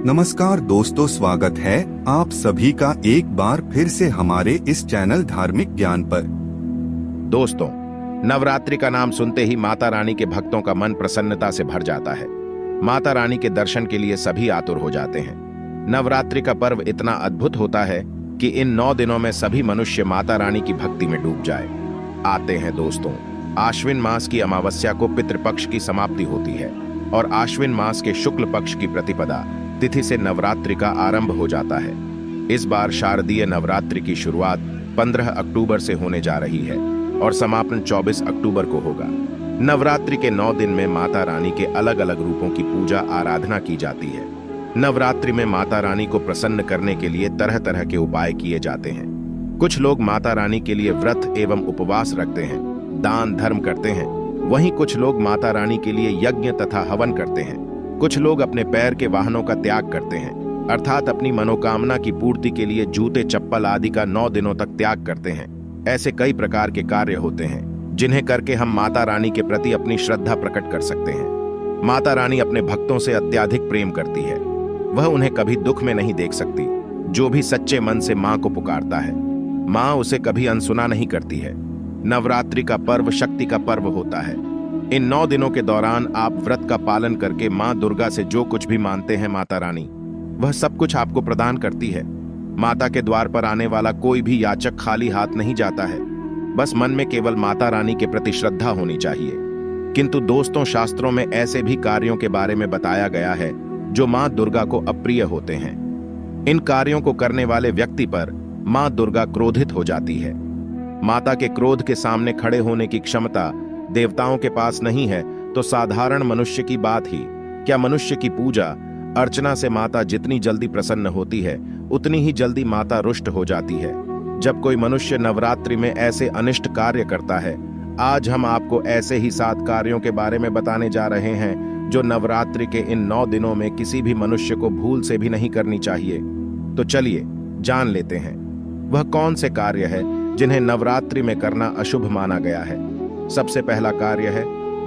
नमस्कार दोस्तों, स्वागत है आप सभी का एक बार फिर से हमारे इस चैनल धार्मिक ज्ञान पर। दोस्तों, नवरात्रि का नाम सुनते ही माता रानी के भक्तों का मन प्रसन्नता से भर जाता है। माता रानी के दर्शन के लिए सभी आतुर हो जाते हैं। नवरात्रि का पर्व इतना अद्भुत होता है कि इन 9 दिनों में सभी मनुष्य माता रानी की भक्ति में डूब जाए। आते हैं दोस्तों, आश्विन मास की अमावस्या को पितृपक्ष की समाप्ति होती है और आश्विन मास के शुक्ल पक्ष की प्रतिपदा तिथि से नवरात्रि का आरंभ हो जाता है। इस बार शारदीय नवरात्रि की शुरुआत 15 अक्टूबर से होने जा रही है और समापन 24 अक्टूबर को होगा। नवरात्रि के 9 दिन में माता रानी के अलग अलग रूपों की पूजा आराधना की जाती है। नवरात्रि में माता रानी को प्रसन्न करने के लिए तरह तरह के उपाय किए जाते हैं। कुछ लोग माता रानी के लिए व्रत एवं उपवास रखते हैं, दान धर्म करते हैं। वहीं कुछ लोग माता रानी के लिए यज्ञ तथा हवन करते हैं। कुछ लोग अपने पैर के वाहनों का त्याग करते हैं, अर्थात अपनी मनोकामना की पूर्ति के लिए जूते चप्पल आदि का 9 दिनों तक त्याग करते हैं। ऐसे कई प्रकार के कार्य होते हैं जिन्हें करके हम माता रानी के प्रति अपनी श्रद्धा प्रकट कर सकते हैं। माता रानी अपने भक्तों से अत्यधिक प्रेम करती है। वह उन्हें कभी दुख में नहीं देख सकती। जो भी सच्चे मन से मां को पुकारता है, मां उसे कभी अनसुना नहीं करती है। नवरात्रि का पर्व शक्ति का पर्व होता है। इन 9 दिनों के दौरान आप व्रत का पालन करके मां दुर्गा से जो कुछ भी मांगते हैं, माता रानी वह सब कुछ आपको प्रदान करती है। माता के द्वार पर आने वाला कोई भी याचक खाली हाथ नहीं जाता है। बस मन में केवल माता रानी के प्रति श्रद्धा होनी चाहिए। किंतु दोस्तों, शास्त्रों में ऐसे भी कार्यों के बारे में बताया गया है जो मां दुर्गा को अप्रिय होते हैं। इन कार्यों को करने वाले व्यक्ति पर मां दुर्गा क्रोधित हो जाती है। माता के क्रोध के सामने खड़े होने की क्षमता देवताओं के पास नहीं है तो साधारण मनुष्य की बात ही क्या, मनुष्य की पूजा अर्चना से माता जितनी जल्दी प्रसन्न होती है उतनी ही जल्दी माता रुष्ट हो जाती है। जब कोई मनुष्य नवरात्रि में ऐसे अनिष्ट कार्य करता है, आज हम आपको ऐसे ही 7 कार्यों के बारे में बताने जा रहे हैं जो नवरात्रि के इन 9 दिनों में किसी भी मनुष्य को भूल से भी नहीं करनी चाहिए। तो चलिए जान लेते हैं वह कौन से कार्य है जिन्हें नवरात्रि में करना अशुभ माना गया है। सबसे पहला कार्य है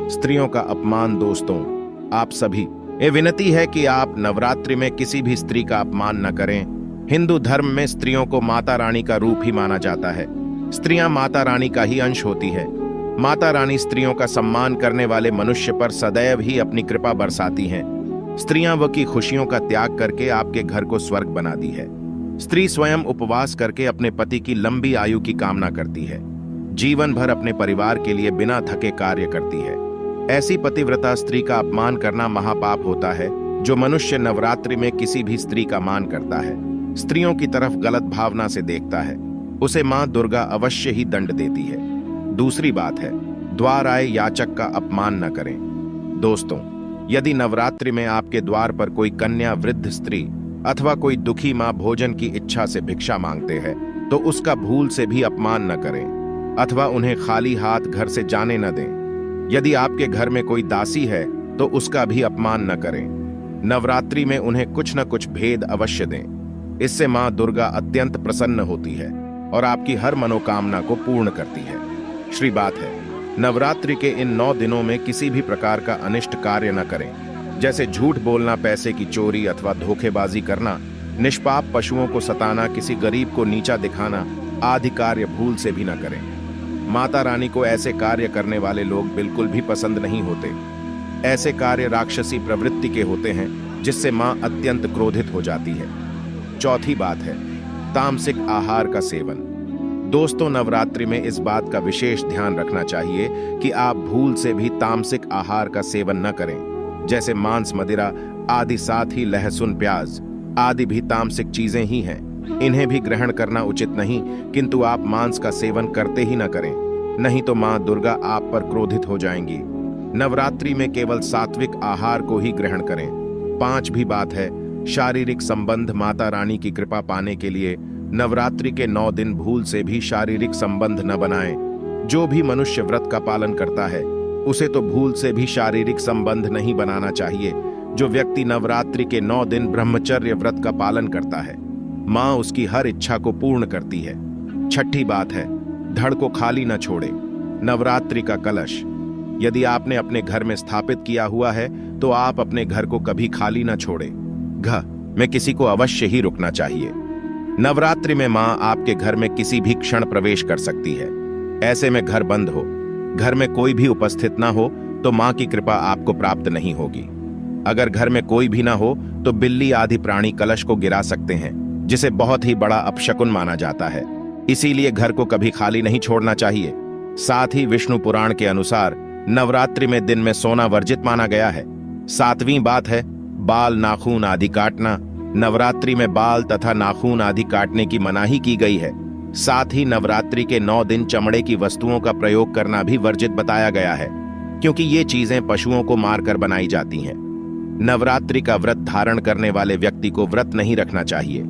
स्त्रियों का अपमान। दोस्तों, आप सभी ये विनती है कि आप नवरात्रि में किसी भी स्त्री का अपमान न करें। हिंदू धर्म में स्त्रियों को माता रानी का रूप ही माना जाता है। स्त्रियां माता रानी का ही अंश होती है। माता रानी स्त्रियों का सम्मान करने वाले मनुष्य पर सदैव ही अपनी कृपा बरसाती हैं। स्त्रियां वह की खुशियों का त्याग करके आपके घर को स्वर्ग बना दी है। स्त्री स्वयं उपवास करके अपने पति की लंबी आयु की कामना करती है। जीवन भर अपने परिवार के लिए बिना थके कार्य करती है। ऐसी पतिव्रता स्त्री का अपमान करना महापाप होता है। जो मनुष्य नवरात्रि में किसी भी स्त्री का मान करता है, स्त्रियों की तरफ गलत भावना से देखता है, उसे मां दुर्गा अवश्य ही दंड देती है। दूसरी बात है, द्वार आए याचक का अपमान न करें। दोस्तों, यदि नवरात्रि में आपके द्वार पर कोई कन्या, वृद्ध स्त्री अथवा कोई दुखी मां भोजन की इच्छा से भिक्षा मांगते हैं तो उसका भूल से भी अपमान न करें अथवा उन्हें खाली हाथ घर से जाने न दें। यदि आपके घर में कोई दासी है तो उसका भी अपमान न करें। नवरात्रि में उन्हें कुछ न कुछ भेद अवश्य दें। इससे मां दुर्गा अत्यंत प्रसन्न होती है और आपकी हर मनोकामना को पूर्ण करती है। श्री बात है, नवरात्रि के इन 9 दिनों में किसी भी प्रकार का अनिष्ट कार्य न करें, जैसे झूठ बोलना, पैसे की चोरी अथवा धोखेबाजी करना, निष्पाप पशुओं को सताना, किसी गरीब को नीचा दिखाना आदि कार्य भूल से भी न करें। माता रानी को ऐसे कार्य करने वाले लोग बिल्कुल भी पसंद नहीं होते। ऐसे कार्य राक्षसी प्रवृत्ति के होते हैं जिससे मां अत्यंत क्रोधित हो जाती है। चौथी बात है तामसिक आहार का सेवन। दोस्तों, नवरात्रि में इस बात का विशेष ध्यान रखना चाहिए कि आप भूल से भी तामसिक आहार का सेवन न करें, जैसे मांस, मदिरा आदि। साथ ही लहसुन, प्याज आदि भी तामसिक चीजें ही हैं। इन्हें भी ग्रहण करना उचित नहीं, किंतु आप मांस का सेवन करते ही न करें, नहीं तो मां दुर्गा आप पर क्रोधित हो जाएंगी। नवरात्रि में केवल सात्विक आहार को ही ग्रहण करें। 5वीं बात है शारीरिक संबंध। माता रानी की कृपा पाने के लिए नवरात्रि के 9 दिन भूल से भी शारीरिक संबंध न बनाएं। जो भी मनुष्य व्रत का पालन करता है उसे तो भूल से भी शारीरिक संबंध नहीं बनाना चाहिए। जो व्यक्ति नवरात्रि के 9 दिन ब्रह्मचर्य व्रत का पालन करता है, मां उसकी हर इच्छा को पूर्ण करती है। 6ठी बात है धड़ को खाली न छोड़े। नवरात्रि का कलश यदि आपने अपने घर में स्थापित किया हुआ है तो आप अपने घर को कभी खाली न छोड़े। घ में किसी को अवश्य ही रुकना चाहिए। नवरात्रि में मां आपके घर में किसी भी क्षण प्रवेश कर सकती है। ऐसे में घर बंद हो, घर में कोई भी उपस्थित ना हो तो मां की कृपा आपको प्राप्त नहीं होगी। अगर घर में कोई भी ना हो तो बिल्ली आदि प्राणी कलश को गिरा सकते हैं, जिसे बहुत ही बड़ा अपशकुन माना जाता है। इसीलिए घर को कभी खाली नहीं छोड़ना चाहिए। साथ ही विष्णु पुराण के अनुसार नवरात्रि में दिन में सोना वर्जित माना गया है। 7वीं बात है बाल नाखून आदि काटना। नवरात्रि में बाल तथा नाखून आदि काटने की मनाही की गई है। साथ ही नवरात्रि के 9 दिन चमड़े की वस्तुओं का प्रयोग करना भी वर्जित बताया गया है, क्योंकि ये चीजें पशुओं को मारकर बनाई जाती हैं। नवरात्रि का व्रत धारण करने वाले व्यक्ति को व्रत नहीं रखना चाहिए।